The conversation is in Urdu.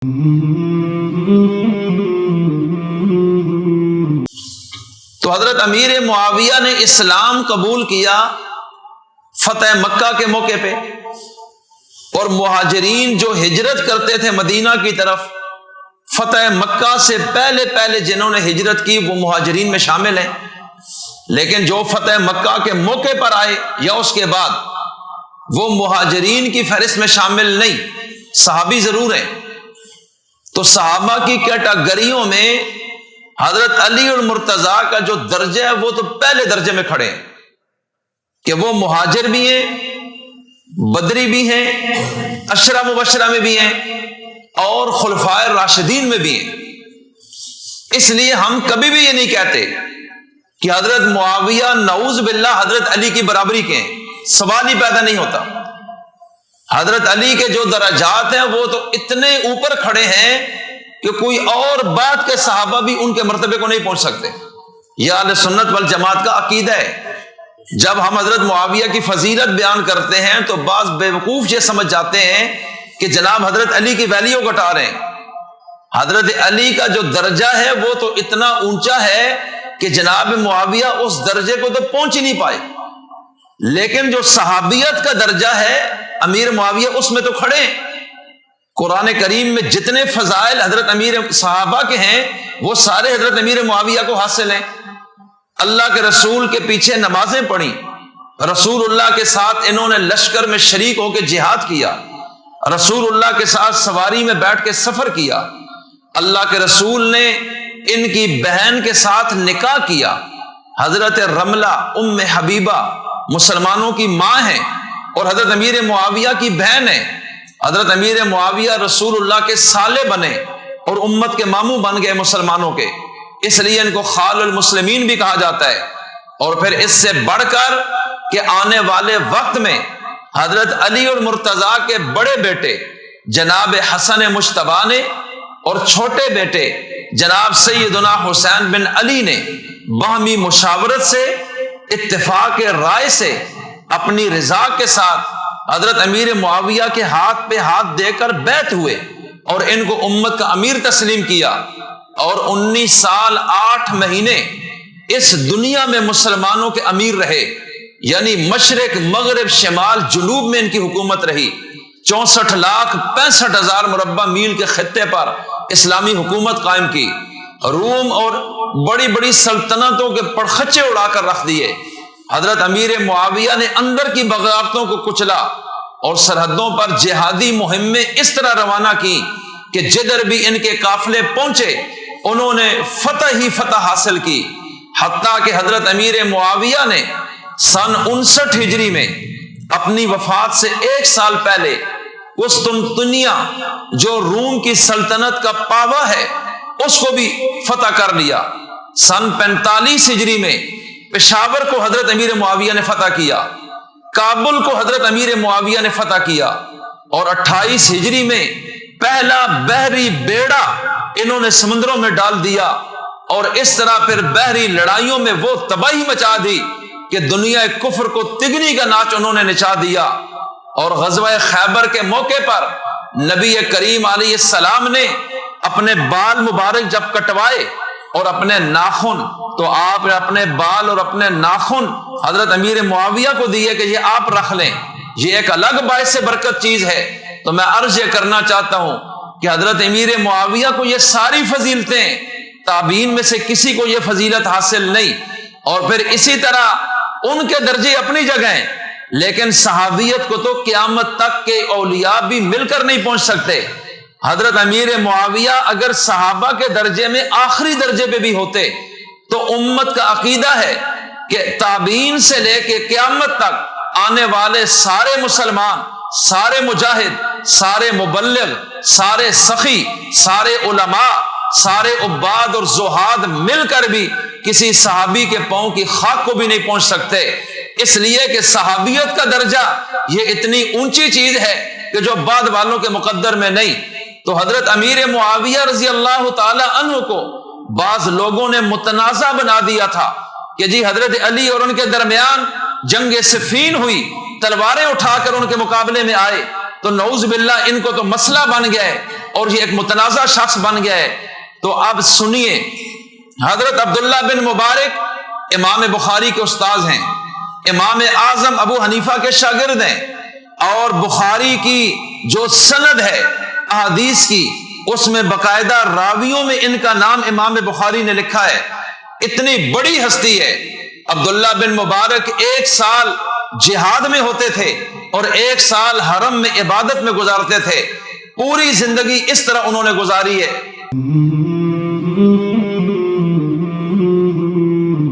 تو حضرت امیر معاویہ نے اسلام قبول کیا فتح مکہ کے موقع پہ، اور مہاجرین جو ہجرت کرتے تھے مدینہ کی طرف، فتح مکہ سے پہلے جنہوں نے ہجرت کی وہ مہاجرین میں شامل ہیں، لیکن جو فتح مکہ کے موقع پر آئے یا اس کے بعد وہ مہاجرین کی فہرست میں شامل نہیں، صحابی ضرور ہیں۔ تو صحابہ کی کیٹاگریوں میں حضرت علی اور مرتضیٰ کا جو درجہ ہے وہ تو پہلے درجے میں کھڑے ہیں کہ وہ مہاجر بھی ہیں، بدری بھی ہیں، عشرہ مبشرہ میں بھی ہیں، اور خلفائے راشدین میں بھی ہیں۔ اس لیے ہم کبھی بھی یہ نہیں کہتے کہ حضرت معاویہ نعوذ باللہ حضرت علی کی برابری کے ہیں، سوال ہی پیدا نہیں ہوتا۔ حضرت علی کے جو درجات ہیں وہ تو اتنے اوپر کھڑے ہیں کہ کوئی اور بات کے صحابہ بھی ان کے مرتبے کو نہیں پہنچ سکتے۔ یہ اہل سنت والجماعت کا عقیدہ ہے۔ جب ہم حضرت معاویہ کی فضیلت بیان کرتے ہیں تو بعض بیوقوف یہ سمجھ جاتے ہیں کہ جناب حضرت علی کی ویلیو گھٹا رہے ہیں۔ حضرت علی کا جو درجہ ہے وہ تو اتنا اونچا ہے کہ جناب معاویہ اس درجے کو تو پہنچ ہی نہیں پائے، لیکن جو صحابیت کا درجہ ہے امیر معاویہ اس میں تو کھڑے ہیں۔ قرآن کریم میں جتنے فضائل حضرت امیر صحابہ کے ہیں وہ سارے حضرت امیر معاویہ کو حاصل ہیں۔ اللہ کے رسول کے پیچھے نمازیں پڑھی، رسول اللہ کے ساتھ انہوں نے لشکر میں شریک ہو کے جہاد کیا، رسول اللہ کے ساتھ سواری میں بیٹھ کے سفر کیا، اللہ کے رسول نے ان کی بہن کے ساتھ نکاح کیا۔ حضرت رملہ ام حبیبہ مسلمانوں کی ماں ہیں اور حضرت امیر معاویہ کی بہن ہے۔ حضرت امیر معاویہ رسول اللہ کے سالے بنے اور امت کے ماموں بن گئے مسلمانوں کے، اس لیے ان کو خال المسلمین بھی کہا جاتا ہے۔ اور پھر اس سے بڑھ کر کہ آنے والے وقت میں حضرت علی اور مرتضیٰ کے بڑے بیٹے جناب حسن مجتبیٰ نے اور چھوٹے بیٹے جناب سیدنا حسین بن علی نے باہمی مشاورت سے، اتفاق رائے سے، اپنی رضا کے ساتھ حضرت امیر معاویہ کے ہاتھ پہ ہاتھ دے کر بیعت ہوئے اور ان کو امت کا امیر تسلیم کیا، اور 19 سال 8 مہینے اس دنیا میں مسلمانوں کے امیر رہے، یعنی مشرق مغرب شمال جنوب میں ان کی حکومت رہی۔ 64,65,000 مربع میل کے خطے پر اسلامی حکومت قائم کی، روم اور بڑی بڑی سلطنتوں کے پرخچے اڑا کر رکھ دیے۔ حضرت امیر معاویہ نے اندر کی بغاوتوں کو کچلا اور سرحدوں پر جہادی مہمیں اس طرح روانہ کی کہ جدھر بھی ان کے قافلے پہنچے انہوں نے فتح ہی فتح حاصل کی، حتیٰ کہ حضرت امیر معاویہ نے سن 59 ہجری میں اپنی وفات سے 1 سال پہلے قسطنطنیہ جو روم کی سلطنت کا پاوا ہے اس کو بھی فتح کر لیا۔ سن 45 ہجری میں پشاور کو حضرت امیر معاویہ نے فتح کیا، کابل کو حضرت امیر معاویہ نے فتح کیا، اور 28 ہجری میں پہلا بحری بیڑا انہوں نے سمندروں میں ڈال دیا، اور اس طرح پھر بحری لڑائیوں میں وہ تباہی مچا دی کہ دنیا کفر کو تگنی کا ناچ انہوں نے نچا دیا۔ اور غزوہ خیبر کے موقع پر نبی کریم علیہ السلام نے اپنے بال مبارک جب کٹوائے اور اپنے ناخن، تو آپ نے اپنے بال اور اپنے ناخن حضرت امیر معاویہ کو دیے کہ یہ آپ رکھ لیں، یہ ایک الگ باعث برکت چیز ہے۔ تو میں عرض یہ کرنا چاہتا ہوں کہ حضرت امیر معاویہ کو یہ ساری فضیلتیں، تابعین میں سے کسی کو یہ فضیلت حاصل نہیں، اور پھر اسی طرح ان کے درجے اپنی جگہ ہیں، لیکن صحابیت کو تو قیامت تک کے اولیاء بھی مل کر نہیں پہنچ سکتے۔ حضرت امیر معاویہ اگر صحابہ کے درجے میں آخری درجے پہ بھی ہوتے تو امت کا عقیدہ ہے کہ تابعین سے لے کے قیامت تک آنے والے سارے مسلمان، سارے مجاہد، سارے مبلغ، سارے سخی، سارے علماء، سارے عباد اور زہاد مل کر بھی کسی صحابی کے پاؤں کی خاک کو بھی نہیں پہنچ سکتے، اس لیے کہ صحابیت کا درجہ یہ اتنی اونچی چیز ہے کہ جو بعد والوں کے مقدر میں نہیں۔ تو حضرت امیر معاویہ رضی اللہ تعالی عنہ کو بعض لوگوں نے متنازع بنا دیا تھا کہ جی حضرت علی اور ان کے درمیان جنگ صفین ہوئی، تلواریں اٹھا کر ان کے مقابلے میں آئے، تو نعوذ باللہ ان کو تو مسئلہ بن گیا ہے اور یہ ایک متنازع شخص بن گیا ہے۔ تو اب سنیے، حضرت عبداللہ بن مبارک امام بخاری کے استاذ ہیں، امام اعظم ابو حنیفہ کے شاگرد ہیں، اور بخاری کی جو سند ہے احادیث کی اس میں باقاعدہ راویوں میں ان کا نام امام بخاری نے لکھا ہے۔ اتنی بڑی ہستی ہے۔ عبداللہ بن مبارک 1 سال جہاد میں ہوتے تھے اور 1 سال حرم میں عبادت میں گزارتے تھے۔ پوری زندگی اس طرح انہوں نے گزاری ہے۔